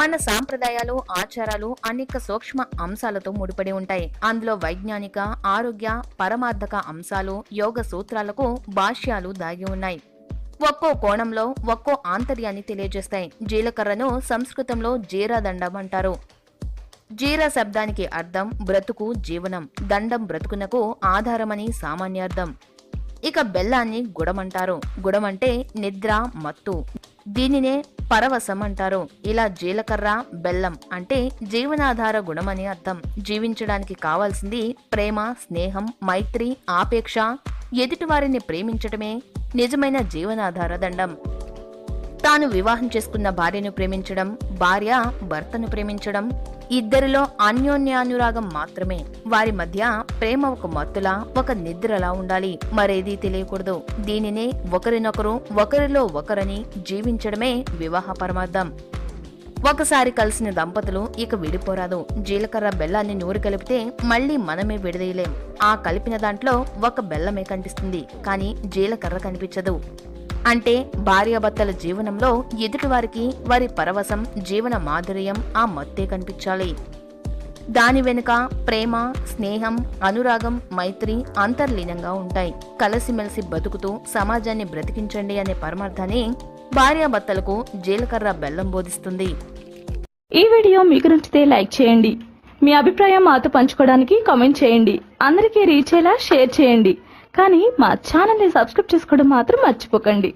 మన సాంప్రదాయాలు ఆచారాలు అనేక సూక్ష్మ అంశాలతో ముడిపడి ఉంటాయి. అందులో వైజ్ఞానిక, ఆరోగ్య, పరమార్థక అంశాలు, యోగ సూత్రాలకు భాష్యాలు దాగి ఉన్నాయి. ఒక్కో కోణంలో ఒక్కో ఆంతర్యాన్ని తెలియజేస్తాయి. జీలకర్రను సంస్కృతంలో జీరాదండం అంటారు. జీరా శబ్దానికి అర్థం బ్రతుకు, జీవనం. దండం బ్రతుకునకు ఆధారమని సామాన్యార్థం. ఇక బెల్లాన్ని గుడమంటారు. గుడమంటే నిద్ర, మత్తు. దీనినే పరవశం అంటారు. ఇలా జీలకర్ర, బెల్లం అంటే జీవనాధార గుణమని అర్థం. జీవించడానికి కావాల్సింది ప్రేమ, స్నేహం, మైత్రి, ఆపేక్ష. ఎదుటివారిని ప్రేమించటమే నిజమైన జీవనాధార దండం. తాను వివాహం చేసుకున్న భార్యను ప్రేమించడం, భార్య భర్తను ప్రేమించడం, ఇద్దరిలో అన్యోన్యానురాగం మాత్రమే. వారి మధ్య ప్రేమ ఒక మత్తులా, ఒక నిద్రలా ఉండాలి. మరేదీ తెలియకూడదు. దీనినే ఒకరినొకరు, ఒకరిలో ఒకరని జీవించడమే వివాహ పరమార్థం. ఒకసారి కలిసిన దంపతులు ఇక విడిపోరాదు. జీలకర్ర బెల్లాన్ని నూరి కలిపితే మళ్లీ మనమే విడదీయలేం. ఆ కలిపిన దాంట్లో ఒక బెల్లమే కనిపిస్తుంది, కానీ జీలకర్ర కనిపించదు. అంటే భార్యాభర్తల జీవనంలో ఎదుటివారికి వారి పరవశం, జీవన మాధుర్యం, ఆ మత్తే కనిపించాలి. దాని వెనుక ప్రేమ, స్నేహం, అనురాగం, మైత్రి అంతర్లీనంగా ఉంటాయి. కలిసిమెలిసి బతుకుతూ సమాజాన్ని బ్రతికించండి అనే పరమార్థాన్ని భార్యాభర్తలకు జీలకర్ర బెల్లం బోధిస్తుంది. ఈ వీడియో మీకు నచ్చితే లైక్ చేయండి. మీ అభిప్రాయం మాతో పంచుకోవడానికి కామెంట్ చేయండి. అందరికీ రీచ్ అయ్యేలా షేర్ చేయండి. కానీ మా ఛానల్ని సబ్స్క్రైబ్ చేసుకోవడం మాత్రం మర్చిపోకండి.